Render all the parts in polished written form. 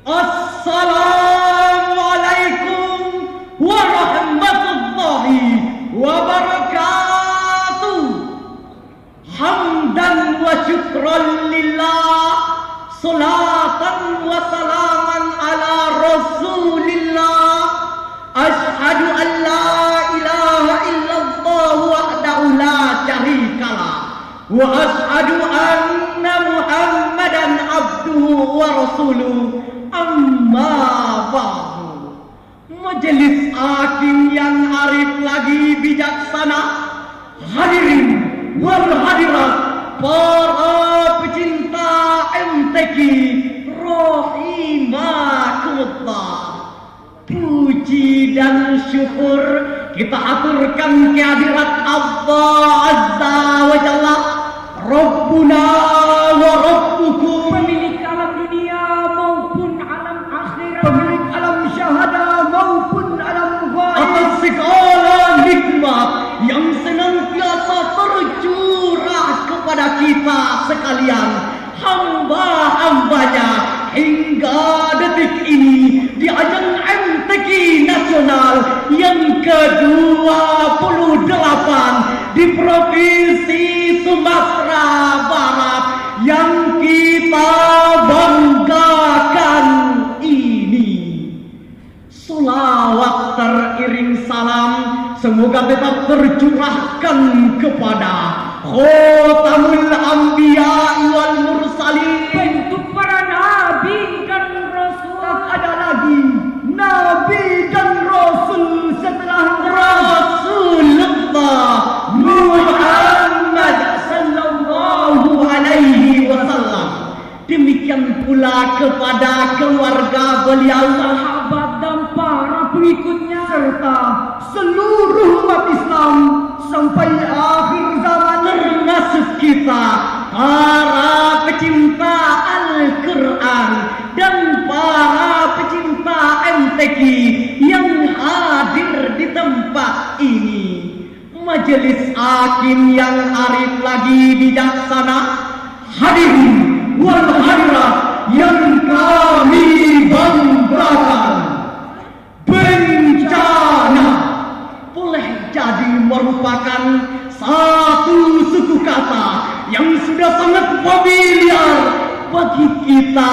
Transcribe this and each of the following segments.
Assalamualaikum warahmatullahi wabarakatuh. Hamdan wa syukran lillah, salatan wa salaman ala rasulillah. Ashhadu an la ilaha illallah wahdahu la syarikalah, wa ashhadu anna muhammadan abduhu wa rasuluh. Amma ba'du. Majelis hakim yang arif lagi bijaksana, hadirin wal hadirat, para pecinta MTQ rahimakumullah. Puji dan syukur kita aturkan kehadirat Allah Azza wa Jalla, Rabbuna wa Rabbukum, pemilik alam dunia maupun alam akhirat, pemilik alam syahada maupun alam ghaib, atas segala nikmat yang senantiasa tercurah kepada kita sekalian, hamba-hambanya hingga detik ini di ajang MTQ nasional yang ke-28 di Provinsi Sumatera Barat yang kita banggakan ini. Sholawat teriring salam semoga tetap tercurahkan kepada Khotamul Anbiya wal Mursalin, bentuk para nabi dan rasul. Tak ada lagi nabi dan rasul setelah Rasulullah Muhammad sallallahu alaihi wasallam. Demikian pula kepada keluarga beliau, Sahabat dan para pengikutnya, serta seluruh umat Islam sampai akhir zaman, termasuk kita para pecinta Al-Quran dan para pecinta MTQ yang hadir di tempat ini. Majelis hakim yang arif lagi bijaksana, hadirin wal hadirat yang kami banggakan. Bencana boleh jadi merupakan satu suku kata yang sudah sangat familiar bagi kita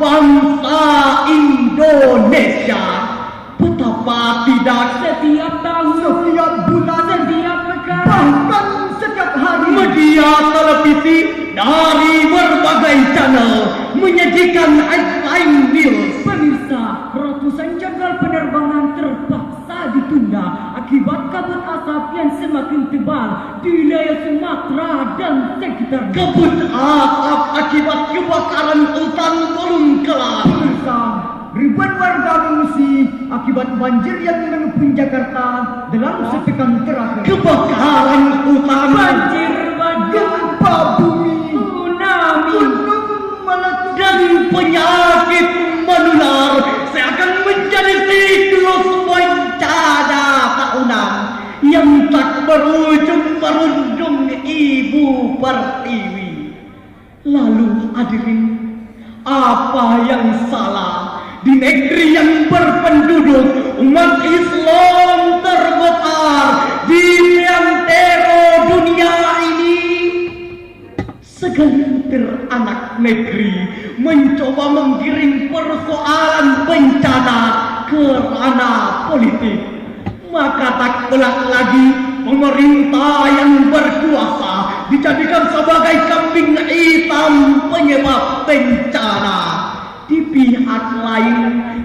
bangsa Indonesia. Betapa tidak, setiap tahun, setiap bulan, setiap pekan, bahkan setiap hari, media televisi dari berbagai channel menyajikan headline news. pemirsa, ratusan jadwal penerbangan terpaksa ditunda akibat kabut asap yang semakin tebal di wilayah Sumatera dan sekitar. Kabut asap akibat kebakaran hutan belum kelar. Pemirsa, Ribuan warga mengungsi akibat banjir yang mengepung Jakarta dalam sepekan terakhir. Kebakaran hutan, banjir bandang, gempa bumi, tsunami, gunung meletus, dan penyakit menular seakan menjadi siklus bencana tahunan yang tak berujung merundung ibu pertiwi. Lalu hadirin, apa yang salah di negeri yang berpenduduk umat Islam terbesar di antero dunia ini? Segelintir anak negeri mencoba menggiring persoalan bencana ke ranah politik. Maka tak pelak lagi pemerintah yang berkuasa dijadikan sebagai kambing hitam penyebab bencana. Di pihak lain,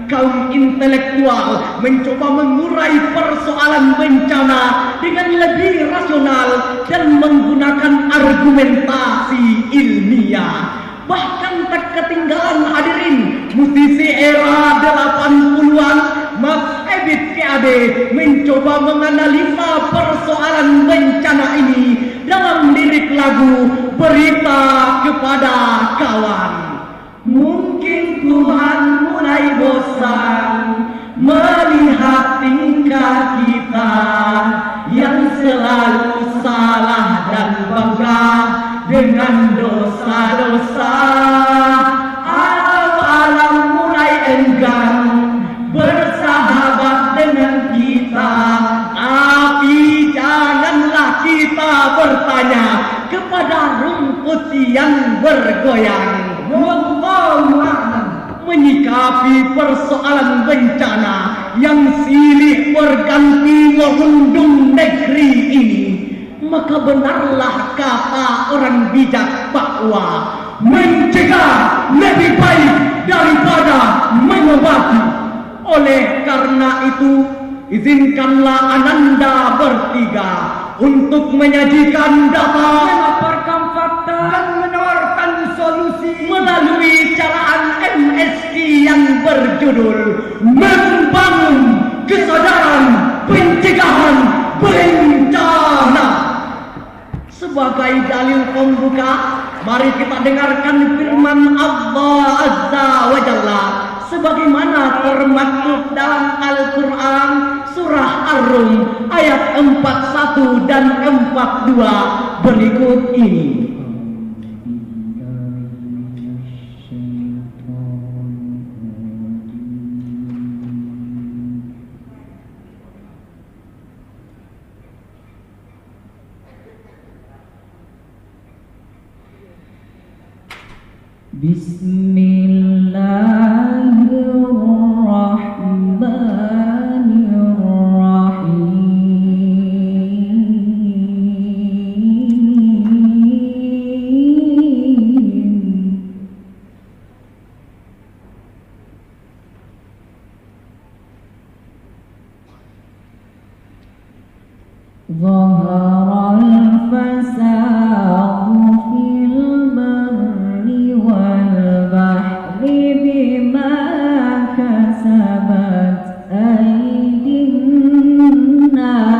kaum intelektual mencoba mengurai persoalan bencana dengan lebih rasional dan menggunakan argumentasi ilmiah. Bahkan tak ketinggalan hadirin, musisi era 80-an Mas Ebit KAD mencoba menganalisa persoalan bencana ini dalam lirik lagu Berita Kepada Kawan. Mungkin Tuhan mulai bosan melihat tingkah kita yang selalu salah dan bangga dengan dosa-dosa. Alam mulai enggan bersahabat dengan kita, tapi janganlah kita bertanya kepada rumput yang bergoyang. Wallahu a'lam. Menyikapi persoalan bencana yang silih berganti merundung negeri ini, maka benarlah kata orang bijak bahwa mencegah lebih baik daripada mengobati. Oleh karena itu, izinkanlah Ananda bertiga untuk menyajikan data, memaparkan fakta, dan menawarkan solusi melalui caraan MSK yang berjudul Membangun Kesadaran Pencegahan Bencana. Sebagai dalil pembuka, mari kita dengarkan firman Allah Azza wa Jalla sebagaimana termaktub dalam Al-Quran surah Ar-Rum ayat 41 dan 42 berikut ini. ظهر الفساد في البر والبحر بما كسبت أيدي الناس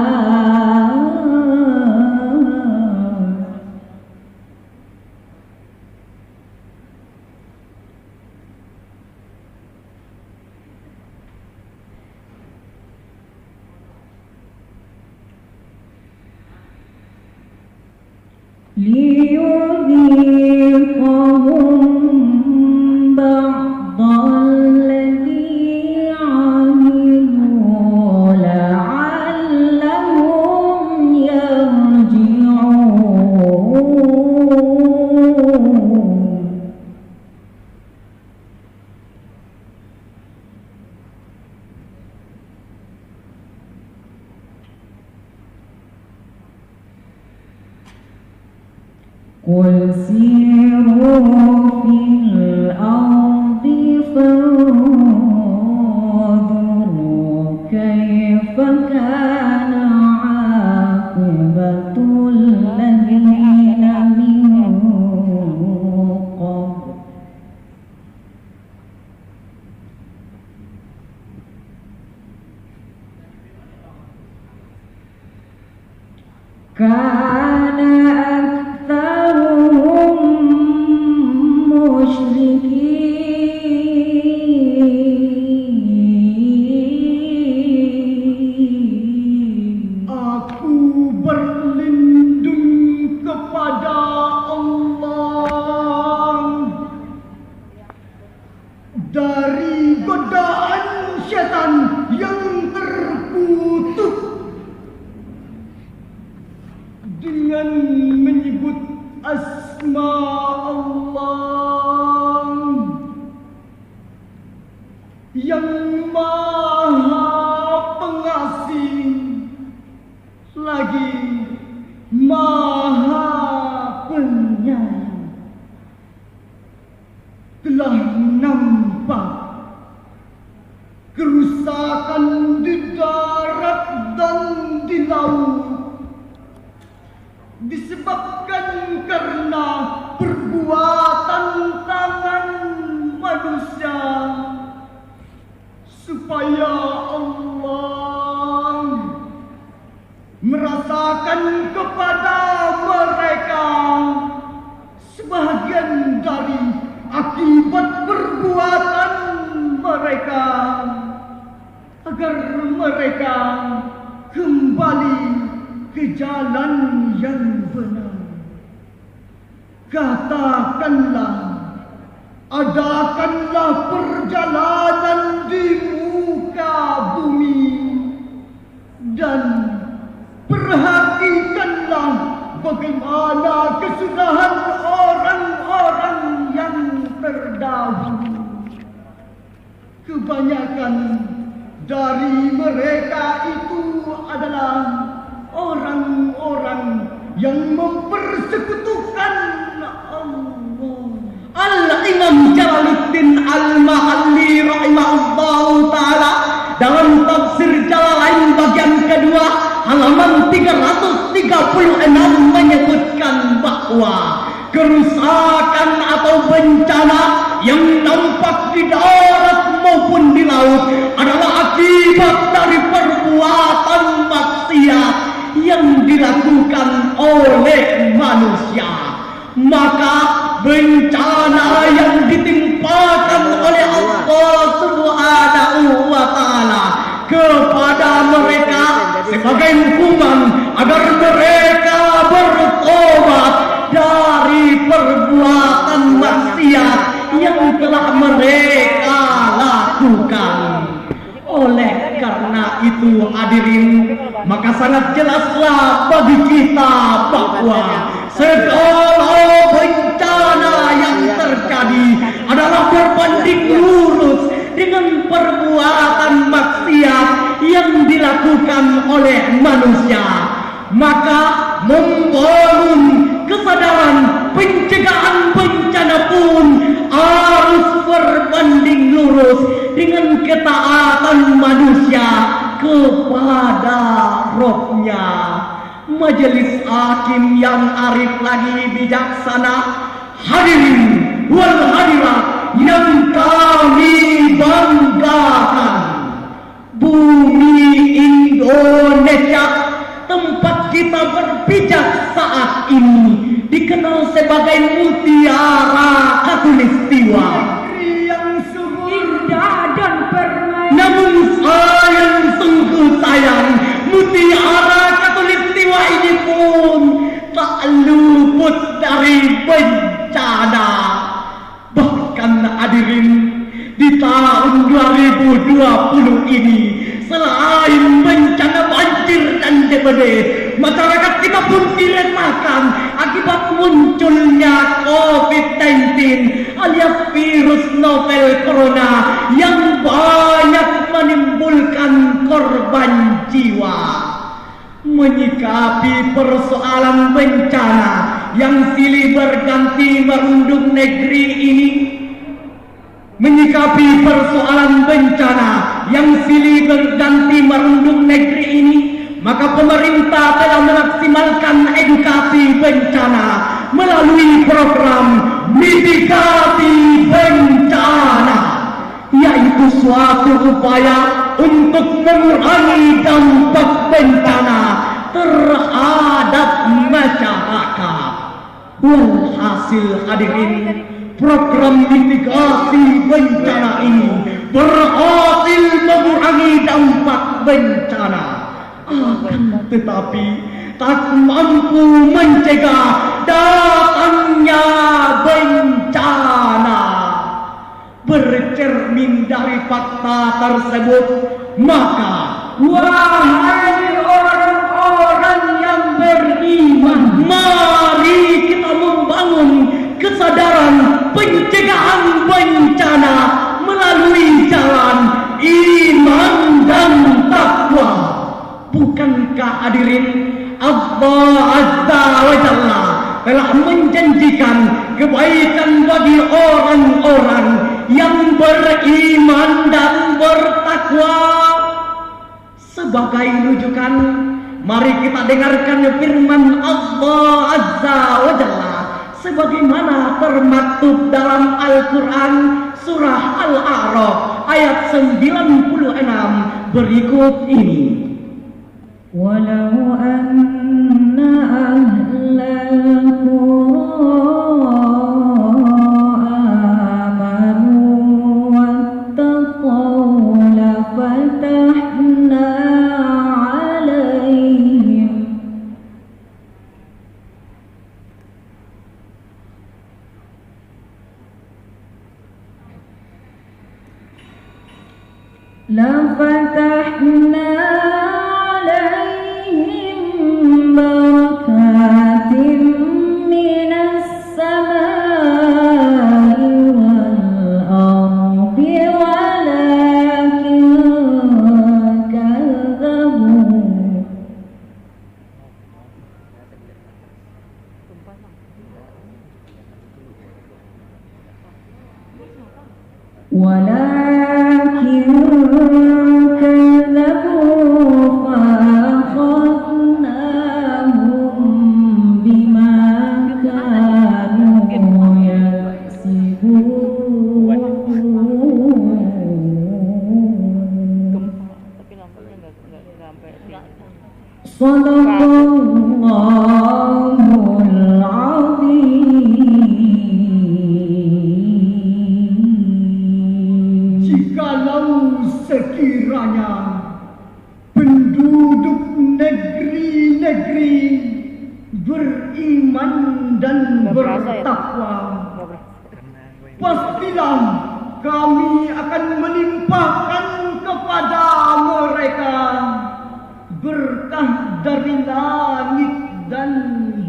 ليذيقهم بعض الذي عملوا لعلهم يرجعون. قل سيروا في الأرض فانظروا كيف كان عاقبة الذين من قبل كان أكثرهم مشركين. Aku berlindung kepada Allah dari godaan syaitan yang terkutuk dengan menyebut asma Allah yang Maha Pengasih lagi Maha Penyayang. Telah nampak kerusakan di darat dan di laut disebabkan karena perbuatan tangan manusia, supaya Allah merasakan kepada mereka sebahagian dari akibat perbuatan mereka, agar mereka kembali ke jalan yang benar. Katakanlah, adakanlah perjalanan mana kesudahan orang-orang yang terdahulu. Kebanyakan dari mereka itu adalah orang-orang yang mempersekutukan Allah. Al-Imam Jalaluddin Al-Mahalli rahimahullahu ta'ala dalam tafsir Jalalain bagian kedua halaman 336 menyebutkan bahwa kerusakan atau bencana yang nampak di darat maupun di laut adalah akibat dari perbuatan maksiat yang dilakukan oleh manusia. Maka bencana yang ditimpakan oleh Allah Subhanahu wa ta'ala kepada mereka sebagai hukuman agar mereka bertobat dari perbuatan maksiat yang telah mereka lakukan. Oleh karena itu hadirin, maka sangat jelaslah bagi kita bahwa segala bencana yang terjadi adalah berbanding lurus dengan perbuatan maksiat yang dilakukan oleh manusia. Maka membangun kesadaran pencegahan bencana pun harus berbanding lurus dengan ketaatan manusia kepada Rabb-Nya. Majelis hakim yang arif lagi bijaksana, hadirin wal hadirat yang kami banggakan, bumi Indonesia tempat kita berpijak saat ini dikenal sebagai mutiara khatulistiwa, yang indah dan permai. namun sungguh sayang, mutiara khatulistiwa ini pun tak luput dari bencana. Bahkan hadirin, di tahun 2020 ini selain bencana banjir dan DBD, masyarakat kita pun diremahkan akibat munculnya COVID-19 alias virus novel corona yang banyak menimbulkan korban jiwa. Menyikapi persoalan bencana yang silih berganti merundung negeri ini, menyikapi persoalan bencana yang silih berganti merundung negeri ini, maka pemerintah telah memaksimalkan edukasi bencana melalui program mitigasi bencana, yaitu suatu upaya untuk mengurangi dampak bencana terhadap masyarakat. Walhasil hadirin, program mitigasi bencana ini berhasil mengurangi dampak bencana, akan tetapi tak mampu mencegah datangnya bencana. Bercermin dari fakta tersebut, maka wahai orang-orang yang beriman, mari kita membangun kesadaran pencegahan bencana melalui jalan iman dan takwa. Bukankah hadirin, Allah Azza wa Jalla telah menjanjikan kebaikan bagi orang-orang yang beriman dan bertakwa? Sebagai rujukan, mari kita dengarkan firman Allah Azza wa Jalla sebagaimana termaktub dalam Al-Quran surah Al-A'raf ayat 96 berikut ini. Walau anna ahlal qura amanu wattaqaw lafatahna alaihim بركات Sadaqallahul azim. Jikalau sekiranya penduduk negeri-negeri beriman dan bertakwa, pastilah kami akan melimpahkan kepada mereka berkah dari langit dan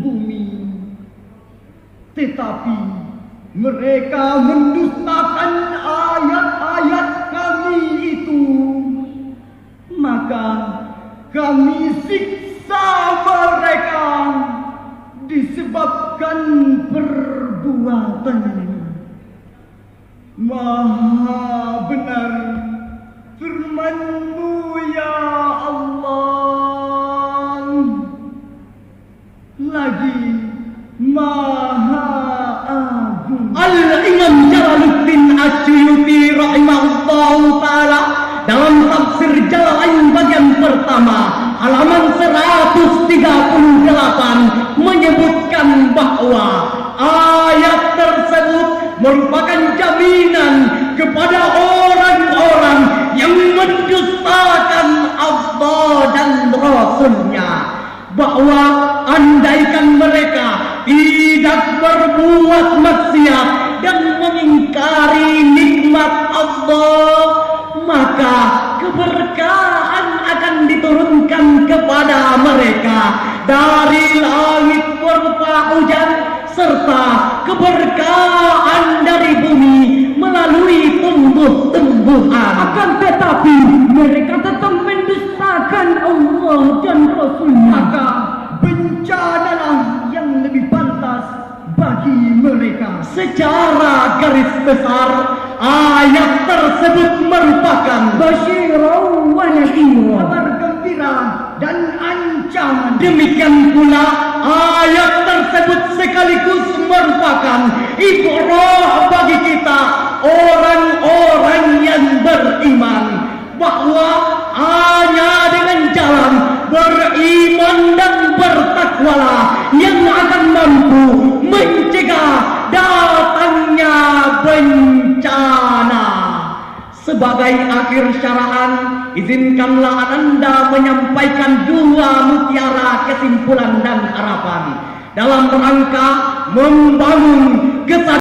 bumi. Tetapi mereka mendustakan ayat-ayat kami itu, maka kami siksa mereka disebabkan perbuatannya. Maha benar firman-Mu ya Allah, lagi Maha Agung. Al-Imam Jalaluddin Asyuyuti rahimahullahu ta'ala dalam tafsir Jalalain bagian pertama halaman 138 menyebutkan bahwa ayat tersebut merupakan jaminan kepada orang-orang yang mendustakan Allah dan Rasul-Nya, bahwa andaikan mereka tidak berbuat maksiat dan mengingkari nikmat Allah, maka keberkahan akan diturunkan kepada mereka dari langit berupa hujan, serta keberkahan dari bumi melalui tumbuh-tumbuhan. Akan tetapi mereka tetap mendustakan Allah dan Rasul-Nya. Maka bencanalah yang lebih pantas bagi mereka. Secara garis besar, ayat tersebut merupakan basyirun wa nadhirun, Kabar gembira dan ancaman. demikian pula ayat tersebut sekaligus merupakan ibrah bagi kita orang-orang yang beriman, bahwa hanya dengan jalan beriman dan bertakwalah yang akan mampu mencegah datangnya bencana. Sebagai akhir syarahan, izinkanlah Anda menyampaikan dua mutiara kesimpulan dan harapan dalam rangka membangun kesadaran